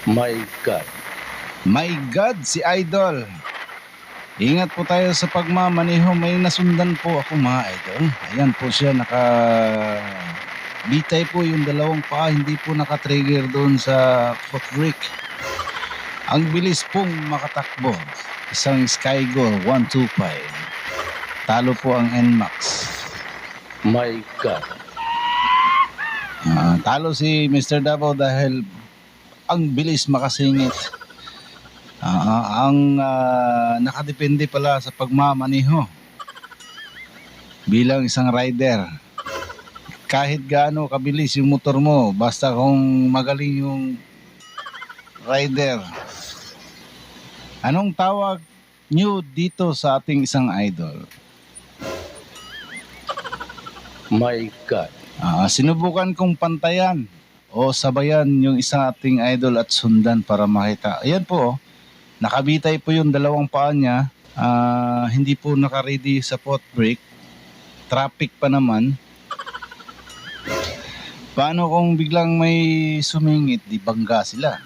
My God. My God, si Idol. Ingat po tayo sa pagmamaneho. May nasundan po ako mga idol. Ayan po siya, bitay po yung dalawang paa. Hindi po nakatrigger doon sa footbrake. Ang bilis pong makatakbo. Isang Skygo 125. Talo po ang NMAX. My God. Talo si Mr. Davao dahil ang bilis makasingit. Nakadepende pala sa pagmamaneho bilang isang rider. Kahit gaano kabilis yung motor mo, basta kung magaling yung rider. Anong tawag nyo dito sa ating isang idol? My God. Sinubukan kong pantayan o sabayan yung isang ating idol at sundan para makita. Ayan po, nakabitay po yung dalawang paa niya. Hindi po naka-ready sa foot brake. Traffic pa naman. Paano kung biglang may sumingit, di bangga sila?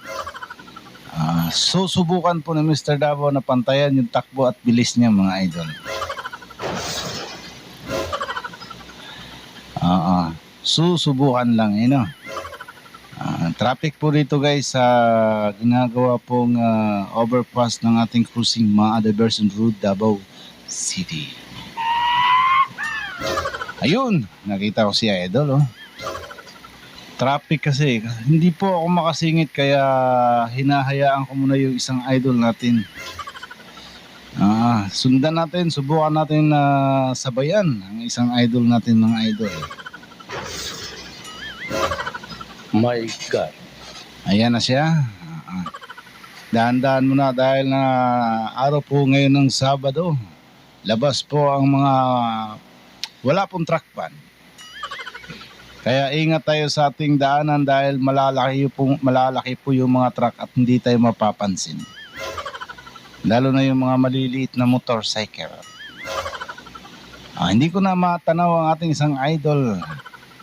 Susubukan po ni Mr. Davao na pantayan yung takbo at bilis niya mga idol. Susubukan lang, traffic po dito guys sa ginagawa pong overpass ng ating cruising Mga Diversion Road, Davao City. Ayun, nakita ko si Idol Traffic kasi, hindi po ako makasingit kaya hinahayaan ko muna yung isang idol natin. Sundan natin, subukan natin na sabayan ang isang idol natin mga idol. My God. Ayan na siya. Dahan-dahan muna dahil na araw po ngayon ng Sabado. Labas po ang mga wala pong truck pan. Kaya ingat tayo sa ating daanan dahil malalaki po yung mga truck at hindi tayo mapapansin. Lalo na yung mga maliliit na motorcycle. Hindi ko na matanaw ang ating isang idol.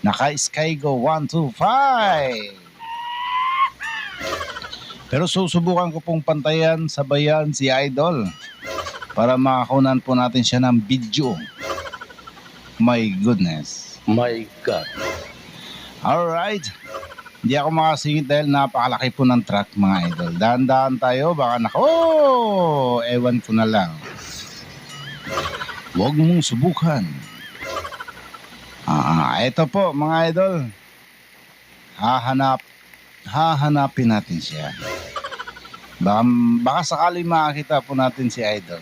Naka-Skygo 125. Pero susubukan ko pong pantayan, sabayan si Idol para makakunan po natin siya ng video. My goodness. My God. Alright. Hindi ako makasingit dahil napakalaki po ng truck mga idol. Dahan-dahan tayo, baka ewan ko na lang. Huwag mong subukan. Ito po mga idol. Hahanapin natin siya. Baka sakali makakita po natin si Idol.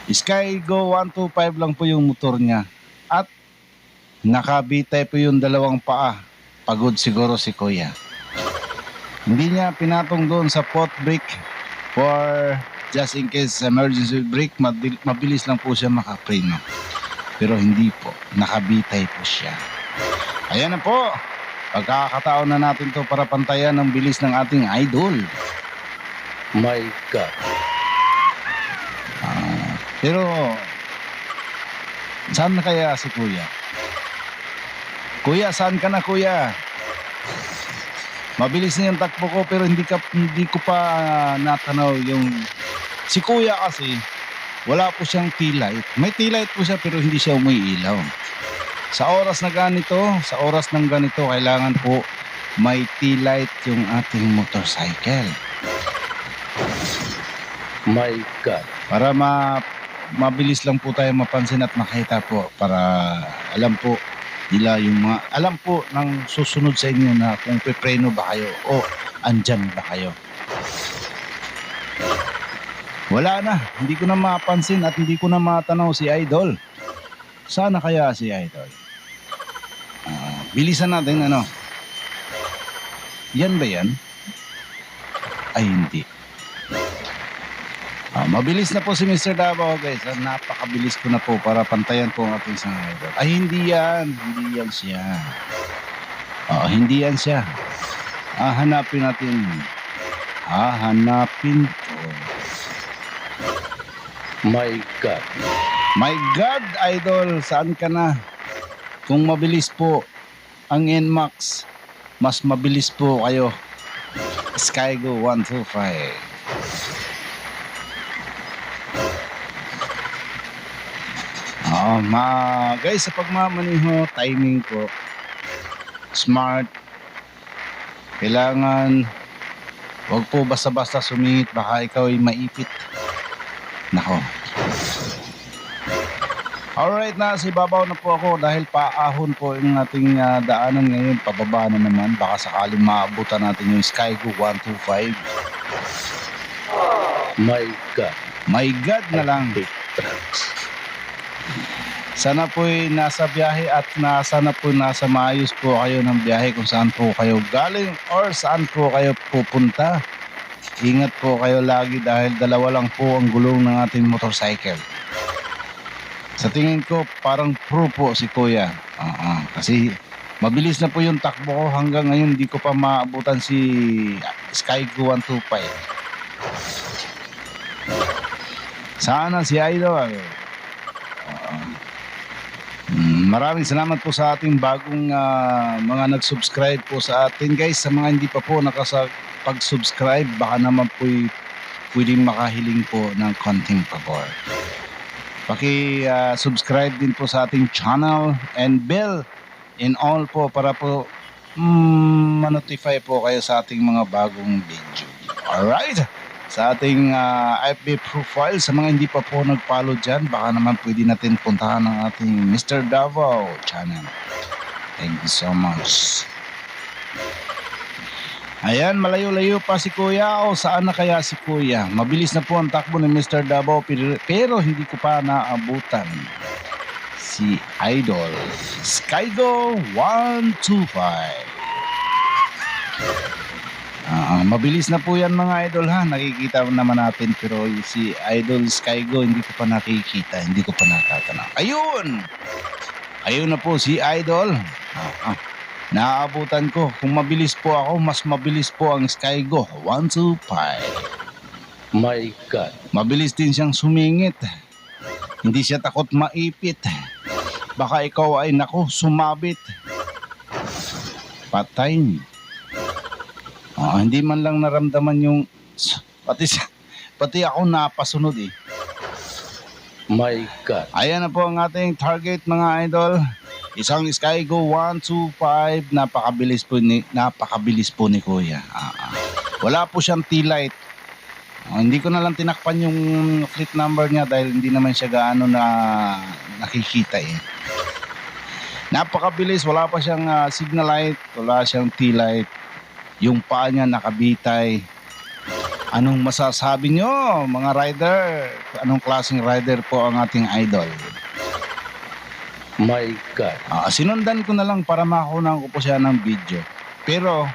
Skygo 125 lang po yung motor niya. At nakabitay po yung dalawang paa. Pagod siguro si Kuya. Hindi niya pinatong doon sa foot brake for just in case emergency brake. Mabilis lang po siya makapreno. Pero hindi po, nakabitay po siya. Ayan na po, pagkakataon na natin to para pantayan ang bilis ng ating idol. My God. Pero, saan na kaya si Kuya? Kuya, saan ka na Kuya? Mabilis na yung takbo ko pero hindi ko pa natanaw yung... Si Kuya kasi, wala po siyang T-light. May T-light po siya pero hindi siya umiilaw. Sa oras ng ganito, kailangan po may T-light yung ating motorcycle. My God. Para mabilis lang po tayo mapansin at makita po para alam po nila yung alam po ng susunod sa inyo na kung pepreno ba kayo o andyan ba kayo. Wala na, hindi ko na mapansin at hindi ko na matanaw si Idol. Sana kaya si Idol? Bilisan natin Yan ba yan? Ay hindi. Mabilis na po si Mr. Davao guys. Napakabilis ko na po para pantayan po ang ating isang idol. Ay hindi yan. Hindi yan siya. Hindi yan siya. Hanapin natin. Hanapin ko. My God. My God, Idol, saan ka na? Kung mabilis po ang NMAX, mas mabilis po kayo Skygo 125. Guys, sa pagmamaniho, timing po, smart, kailangan wag po basta-basta sumingit, baka ikaw ay maipit. Nako. Alright, nasa ibabaw na po ako dahil paahon po yung ating daanan ngayon. Pababa na naman, baka sakaling maabutan natin yung Skygo 125. My God. My God na lang. Big trucks. Sana po'y nasa biyahe at sana po nasa maayos po kayo ng biyahe kung saan po kayo galing or saan po kayo pupunta. Ingat po kayo lagi dahil dalawa lang po ang gulong ng ating motorcycle. Sa tingin ko parang pro po si Kuya. Kasi mabilis na po yung takbo ko, hanggang ngayon hindi ko pa maabutan si Skygo 125. Sana si Idol. Maraming salamat po sa ating bagong mga nag-subscribe po sa atin, guys. Sa mga hindi pa po nakapag-subscribe, baka naman po pwedeng makahiling po ng konting pabor. Paki-subscribe din po sa ating channel and bell in all po para po ma-notify po kayo sa ating mga bagong video. Alright? Sa ating FB profile, sa mga hindi pa po nag-follow dyan, baka naman pwede natin puntahan ang ating Mr. Davao channel. Thank you so much. Ayan, malayo-layo pa si Kuya. O saan na kaya si Kuya? Mabilis na po ang takbo ni Mr. Davao pero hindi ko pa naabutan si Idol Skygo 125. Mabilis na po yan mga idol ha. Nakikita naman natin pero si Idol Skygo hindi ko pa nakikita. Hindi ko pa natatanaw. Ayun! Ayun na po si Idol. Naaabutan ko. Kung mabilis po ako, mas mabilis po ang Skygo 125. My God. Mabilis din siyang sumingit. Hindi siya takot maipit. Baka ikaw ay sumabit. Patay. Hindi man lang naramdaman yung pati ako napasunod eh. My God. Ayan na po ang ating target mga idol. Isang Skygo 125, napakabilis po ni Kuya. Wala po siyang T-light. Hindi ko na lang tinakpan yung fleet number niya dahil hindi naman siya gaano na nakikita eh. Napakabilis, wala pa siyang signal light, wala siyang T-light. Yung paa niya nakabitay. Anong masasabi nyo mga rider? Anong klaseng rider po ang ating idol? My God. Sinundan ko na lang para makakunan ko po siya ng video. Pero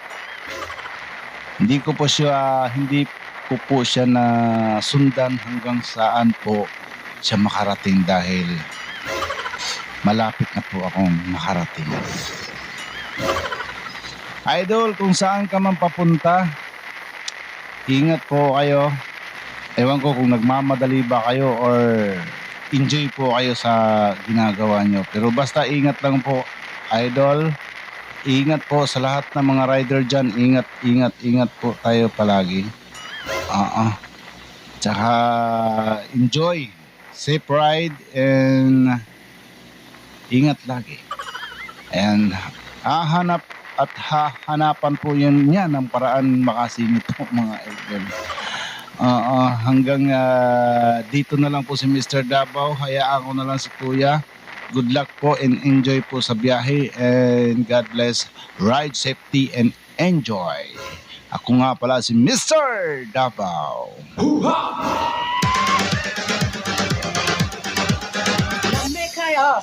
hindi ko po siya na sundan hanggang saan po siya makarating dahil malapit na po akong makarating. Idol, kung saan ka man papunta, ingat po kayo. Ewan ko kung nagmamadali ba kayo or enjoy po kayo sa ginagawa nyo. Pero basta ingat lang po, idol. Ingat po sa lahat ng mga rider dyan. Ingat po tayo palagi. Tsaka enjoy. Safe ride and ingat lagi. And hahanapan po yan ng paraan makasingit po mga idol. Hanggang dito na lang po si Mr. Davao. Hayaan ko na lang si Kuya. Good luck po and enjoy po sa biyahe and God bless. Ride safety and enjoy. Ako nga pala si Mr. Davao. Kaya